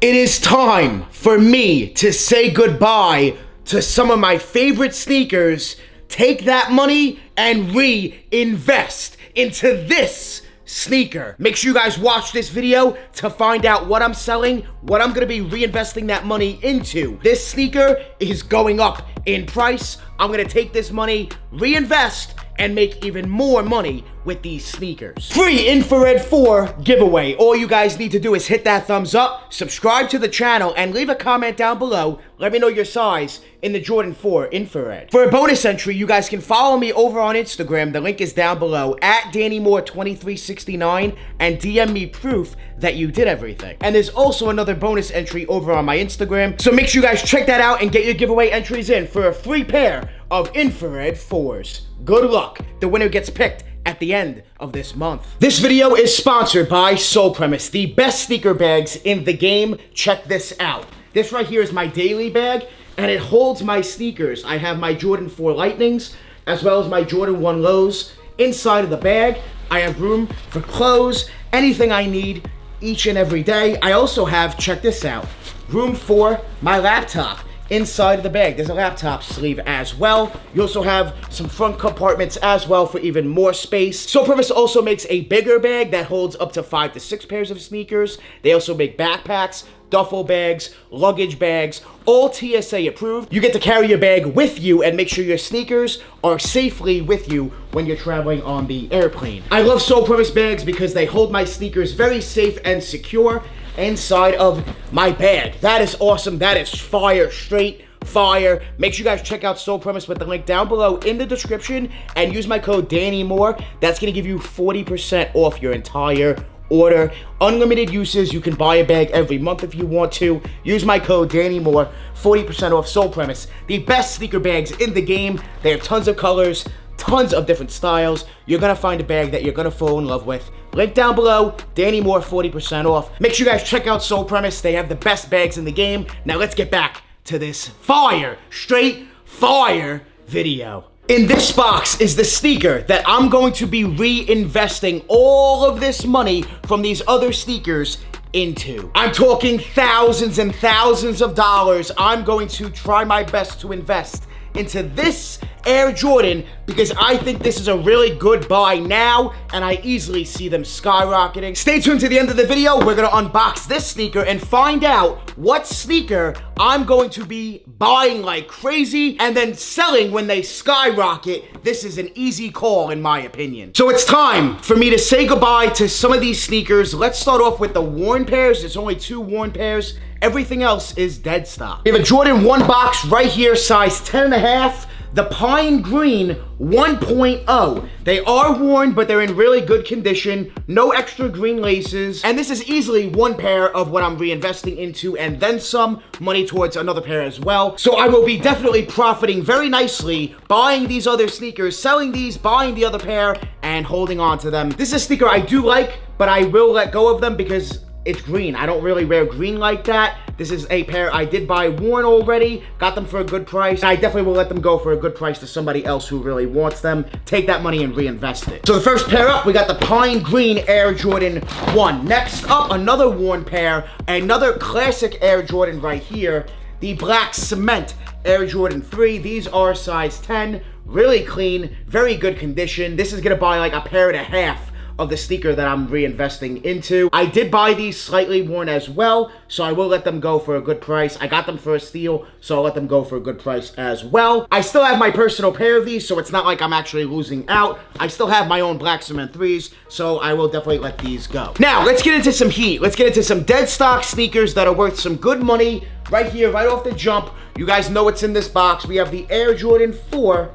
It is time for me to say goodbye to some of my favorite sneakers, take that money and reinvest into this sneaker. Make sure you guys watch this video to find out what I'm selling, what I'm gonna be reinvesting that money into. This sneaker is going up in price. I'm gonna take this money, reinvest, and make even more money with these sneakers. Free Infrared 4 giveaway. All you guys need to do is hit that thumbs up, subscribe to the channel, and leave a comment down below. Let me know your size in the Jordan 4 Infrared. For a bonus entry, you guys can follow me over on Instagram. The link is down below, at DannyMoore2369, and DM me proof that you did everything. And there's also another bonus entry over on my Instagram. So make sure you guys check that out and get your giveaway entries in for a free pair of Infrared 4s. Good luck. The winner gets picked at the end of this month. This video is sponsored by Sole Premise, the best sneaker bags in the game. Check this out. This right here is my daily bag, and it holds my sneakers. I have my Jordan 4 Lightnings, as well as my Jordan 1 Lows inside of the bag. I have room for clothes, anything I need each and every day. I also have, check this out, room for my laptop. Inside of the bag, there's a laptop sleeve as well. You also have some front compartments as well for even more space. Sole Premise also makes a bigger bag that holds up to 5 to 6 pairs of sneakers. They also make backpacks, duffel bags, luggage bags, all TSA approved. You get to carry your bag with you and make sure your sneakers are safely with you when you're traveling on the airplane. I love Sole Premise bags because they hold my sneakers very safe and secure inside of my bag. That is awesome. That is fire, straight fire. Make sure you guys check out Sole Premise with the link down below in the description and use my code DannyMoore. That's gonna give you 40% off your entire order. Unlimited uses. You can buy a bag every month if you want to. Use my code DannyMoore, 40% off Sole Premise. The best sneaker bags in the game. They have tons of colors, tons of different styles. You're gonna find a bag that you're gonna fall in love with. Link down below, Danny Moore, 40% off. Make sure you guys check out Sole Premise. They have the best bags in the game. Now let's get back to this fire, straight fire video. In this box is the sneaker that I'm going to be reinvesting all of this money from these other sneakers into. I'm talking thousands and thousands of dollars. I'm going to try my best to invest into this Air Jordan because I think this is a really good buy now, and I easily see them skyrocketing. Stay tuned to the end of the video. We're gonna unbox this sneaker and find out what sneaker I'm going to be buying like crazy and then selling when they skyrocket. This is an easy call in my opinion. So it's time for me to say goodbye to some of these sneakers. Let's start off with the worn pairs. There's only 2 worn pairs. Everything else is dead stock. We have a Jordan 1 box right here, size 10.5. The Pine Green 1.0. They are worn, but they're in really good condition. No extra green laces. And this is easily one pair of what I'm reinvesting into, and then some money towards another pair as well. So I will be definitely profiting very nicely, buying these other sneakers, selling these, buying the other pair, and holding on to them. This is a sneaker I do like, but I will let go of them because it's green. I don't really wear green like that. This is a pair I did buy worn already. Got them for a good price. I definitely will let them go for a good price to somebody else who really wants them. Take that money and reinvest it. So the first pair up, we got the Pine Green Air Jordan 1. Next up, another worn pair. Another classic Air Jordan right here. The Black Cement Air Jordan 3. These are size 10. Really clean. Very good condition. This is gonna buy like a pair and a half of the sneaker that I'm reinvesting into. I did buy these slightly worn as well, so I will let them go for a good price. I got them for a steal, so I'll let them go for a good price as well. I still have my personal pair of these, so it's not like I'm actually losing out. I still have my own Black Cement 3s, so I will definitely let these go. Now, let's get into some heat. Let's get into some dead stock sneakers that are worth some good money right here, right off the jump. You guys know what's in this box. We have the Air Jordan 4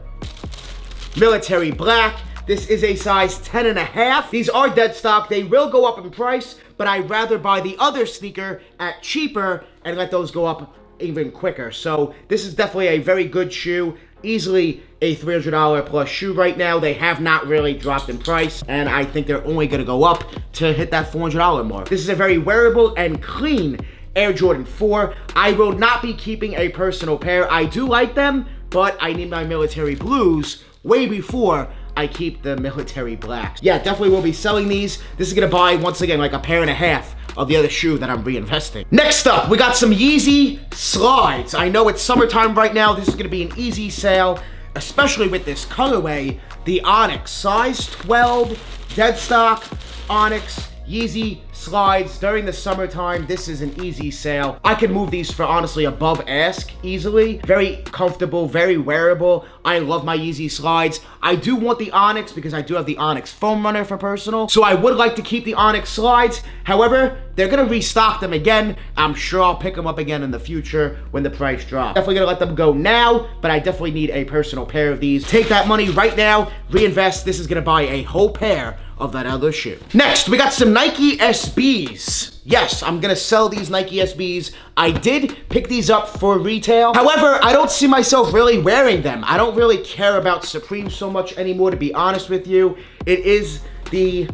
Military Black. This is a size 10.5. These are dead stock. They will go up in price, but I'd rather buy the other sneaker at cheaper and let those go up even quicker. So this is definitely a very good shoe. Easily a $300 plus shoe right now. They have not really dropped in price, and I think they're only gonna go up to hit that $400 mark. This is a very wearable and clean Air Jordan 4. I will not be keeping a personal pair. I do like them, but I need my military blues way before I keep the military blacks. Yeah, definitely will be selling these. This is gonna buy, once again, like a pair and a half of the other shoe that I'm reinvesting. Next up, we got some Yeezy slides. I know it's summertime right now. This is gonna be an easy sale, especially with this colorway, the Onyx, size 12, dead stock, Onyx, Yeezy slides during the summertime. This is an easy sale. I can move these for honestly above ask easily. Very comfortable, very wearable. I love my Yeezy slides. I do want the Onyx because I do have the Onyx foam runner for personal. So I would like to keep the Onyx slides. However, they're gonna restock them again. I'm sure I'll pick them up again in the future when the price drops. Definitely gonna let them go now, but I definitely need a personal pair of these. Take that money right now, reinvest. This is gonna buy a whole pair of that other shoe. Next, we got some Nike SBs. Yes, I'm gonna sell these Nike SBs. I did pick these up for retail. However, I don't see myself really wearing them. I don't really care about Supreme so much anymore, to be honest with you. It is the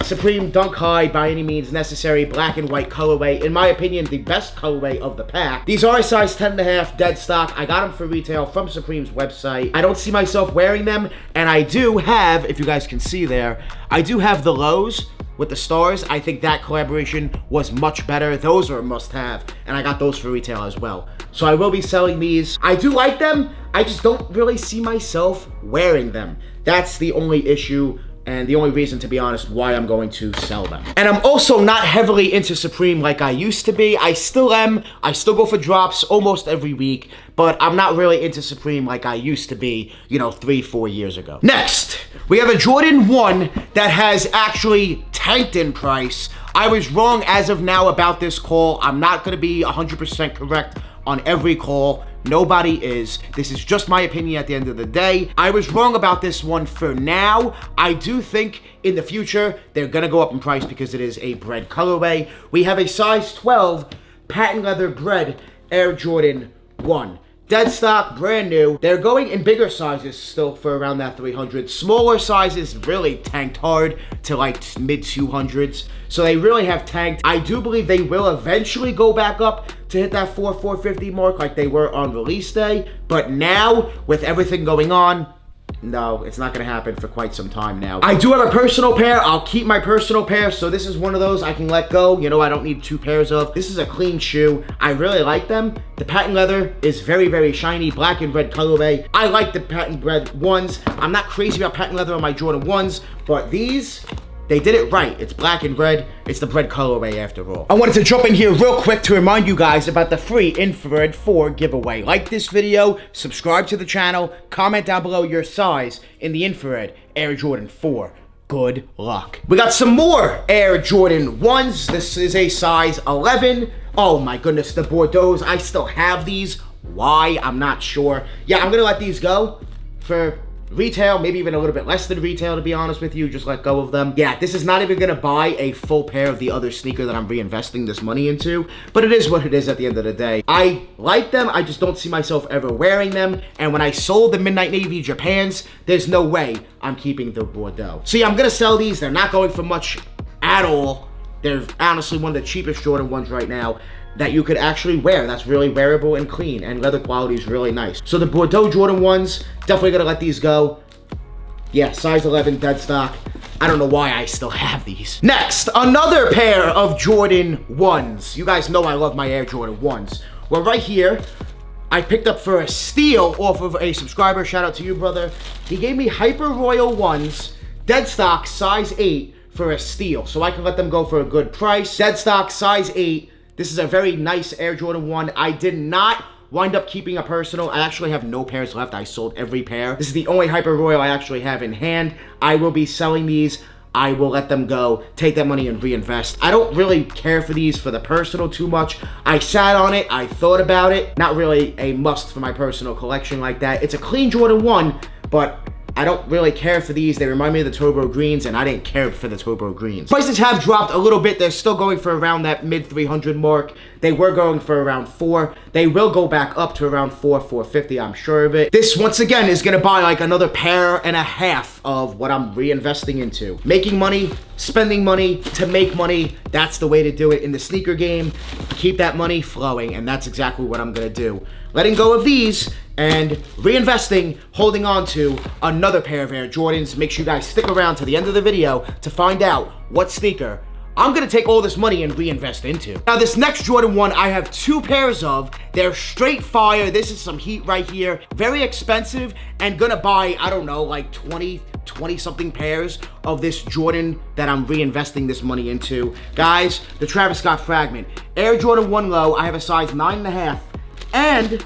Supreme Dunk High by any means necessary, black and white colorway. In my opinion, the best colorway of the pack. These are a size 10.5 dead stock. I got them for retail from Supreme's website. I don't see myself wearing them, and I do have, if you guys can see there, I do have the lows with the stars. I think that collaboration was much better. Those are a must-have, and I got those for retail as well. So I will be selling these. I do like them. I just don't really see myself wearing them. That's the only issue and the only reason, to be honest, why I'm going to sell them. And I'm also not heavily into Supreme like I used to be. I still am. I still go for drops almost every week, but I'm not really into Supreme like I used to be, you know, 3-4 years ago. Next, we have a Jordan 1 that has actually tanked in price. I was wrong as of now about this call. I'm not gonna be 100% correct on every call. Nobody is. This is just my opinion at the end of the day. I was wrong about this one for now. I do think in the future they're gonna go up in price because it is a Bred colorway. We have a size 12 patent leather Bred Air Jordan 1. Dead stock, brand new. They're going in bigger sizes still for around that 300. Smaller sizes really tanked hard to like mid 200s. So they really have tanked. I do believe they will eventually go back up to hit that 450 mark like they were on release day. But now, with everything going on, no, it's not gonna happen for quite some time now. I do have a personal pair. I'll keep my personal pair. So this is one of those I can let go. You know, I don't need 2 pairs of. This is a clean shoe. I really like them. The patent leather is very, very shiny, black and red colorway. I like the patent Bred ones. I'm not crazy about patent leather on my Jordan 1s, but these, they did it right. It's black and red. It's the Bred colorway after all. I wanted to jump in here real quick to remind you guys about the free Infrared 4 giveaway. Like this video, subscribe to the channel, comment down below your size in the Infrared Air Jordan 4. Good luck. We got some more Air Jordan 1s. This is a size 11. Oh my goodness, the Bordeaux. I still have these. Why? I'm not sure. Yeah, I'm gonna let these go for retail, maybe even a little bit less than retail, to be honest with you. Just let go of them. Yeah, this is not even gonna buy a full pair of the other sneaker that I'm reinvesting this money into, but it is what it is at the end of the day. I like them, I just don't see myself ever wearing them, and when I sold the Midnight Navy Japans, there's no way I'm keeping the Bordeaux. So yeah, I'm gonna sell these. They're not going for much at all. They're honestly one of the cheapest Jordan 1s right now that you could actually wear. That's really wearable and clean, and leather quality is really nice. So the Bordeaux Jordan 1s, definitely gonna let these go. Yeah, size 11 dead stock. I don't know why I still have these. Next, another pair of Jordan 1s. You guys know I love my Air Jordan 1s. Well, right here, I picked up for a steal off of a subscriber. Shout out to you, brother. He gave me Hyper Royal 1s, dead stock, size 8 for a steal. So I can let them go for a good price. Dead stock, size 8. This is a very nice Air Jordan 1. I did not wind up keeping a personal. I actually have no pairs left. I sold every pair. This is the only Hyper Royal I actually have in hand. I will be selling these. I will let them go, take that money and reinvest. I don't really care for these for the personal too much. I sat on it, I thought about it. Not really a must for my personal collection like that. It's a clean Jordan 1, but I don't really care for these. They remind me of the Turbo Greens, and I didn't care for the Turbo Greens. Prices have dropped a little bit. They're still going for around that mid 300 mark. They were going for around 4. They will go back up to around 450, I'm sure of it. This, once again, is gonna buy like another pair and a half of what I'm reinvesting into. Making money, spending money to make money. That's the way to do it in the sneaker game. Keep that money flowing, and that's exactly what I'm gonna do. Letting go of these and reinvesting, holding on to another pair of Air Jordans. Make sure you guys stick around to the end of the video to find out what sneaker I'm gonna take all this money and reinvest into. Now, this next Jordan 1, I have 2 pairs of. They're straight fire. This is some heat right here. Very expensive, and gonna buy, I don't know, like 20 something pairs of this Jordan that I'm reinvesting this money into. Guys, the Travis Scott Fragment. Air Jordan 1 Low, I have a size 9.5 and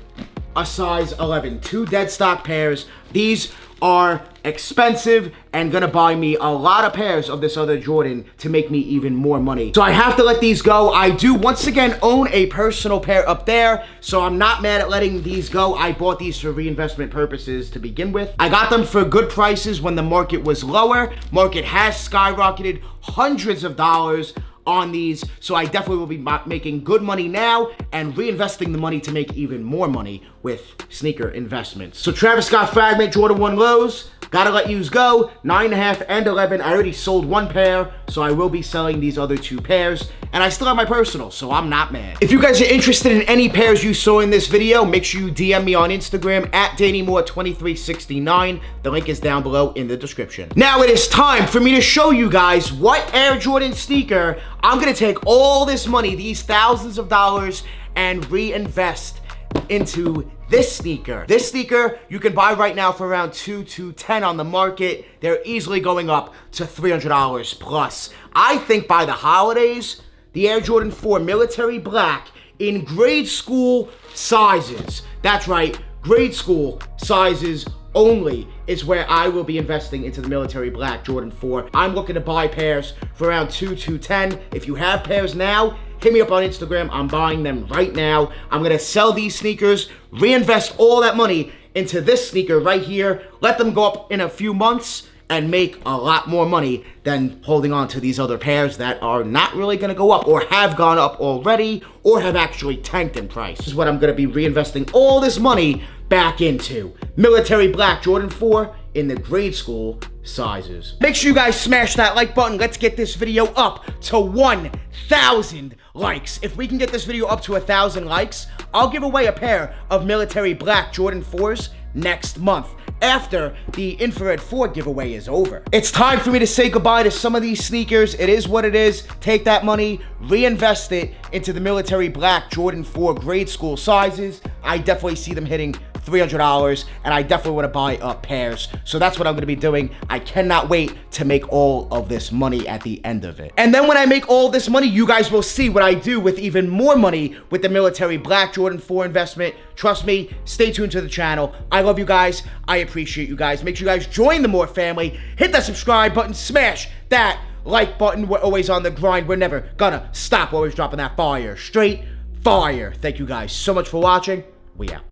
a size 11. 2 dead stock pairs. These are expensive and gonna buy me a lot of pairs of this other Jordan to make me even more money. So I have to let these go. I do once again own a personal pair up there, so I'm not mad at letting these go. I bought these for reinvestment purposes to begin with. I got them for good prices when the market was lower. Market has skyrocketed hundreds of dollars on these, so I definitely will be making good money now and reinvesting the money to make even more money with sneaker investments. So Travis Scott Fragment Jordan 1 Lows, gotta let yous go, 9.5 and 11. I already sold 1 pair, so I will be selling these other 2 pairs, and I still have my personal, so I'm not mad. If you guys are interested in any pairs you saw in this video, make sure you DM me on Instagram at DannyMoore2369. The link is down below in the description. Now it is time for me to show you guys what Air Jordan sneaker I'm gonna take all this money, these thousands of dollars, and reinvest into this sneaker. This sneaker you can buy right now for around $210 on the market. They're easily going up to $300 plus. I think by the holidays, the Air Jordan 4 Military Black in grade school sizes. That's right, grade school sizes only is where I will be investing into the Military Black Jordan 4. I'm looking to buy pairs for around $210. If you have pairs now, hit me up on Instagram. I'm buying them right now. I'm gonna sell these sneakers, reinvest all that money into this sneaker right here, let them go up in a few months, and make a lot more money than holding on to these other pairs that are not really gonna go up or have gone up already or have actually tanked in price. This is what I'm gonna be reinvesting all this money back into. Military Black Jordan 4 in the grade school sizes. Make sure you guys smash that like button. Let's get this video up to 1,000 likes. If we can get this video up to 1,000 likes, I'll give away a pair of Military Black Jordan 4s next month, after the Infrared 4 giveaway is over. It's time for me to say goodbye to some of these sneakers. It is what it is. Take that money, reinvest it into the Military Black Jordan 4 grade school sizes. I definitely see them hitting $300, and I definitely want to buy up pairs. So that's what I'm going to be doing. I cannot wait to make all of this money at the end of it. And then when I make all this money, you guys will see what I do with even more money with the Military Black Jordan 4 investment. Trust me, stay tuned to the channel. I love you guys. I appreciate you guys. Make sure you guys join the Moore family. Hit that subscribe button. Smash that like button. We're always on the grind. We're never gonna stop. Always dropping that fire. Straight fire. Thank you guys so much for watching. We out.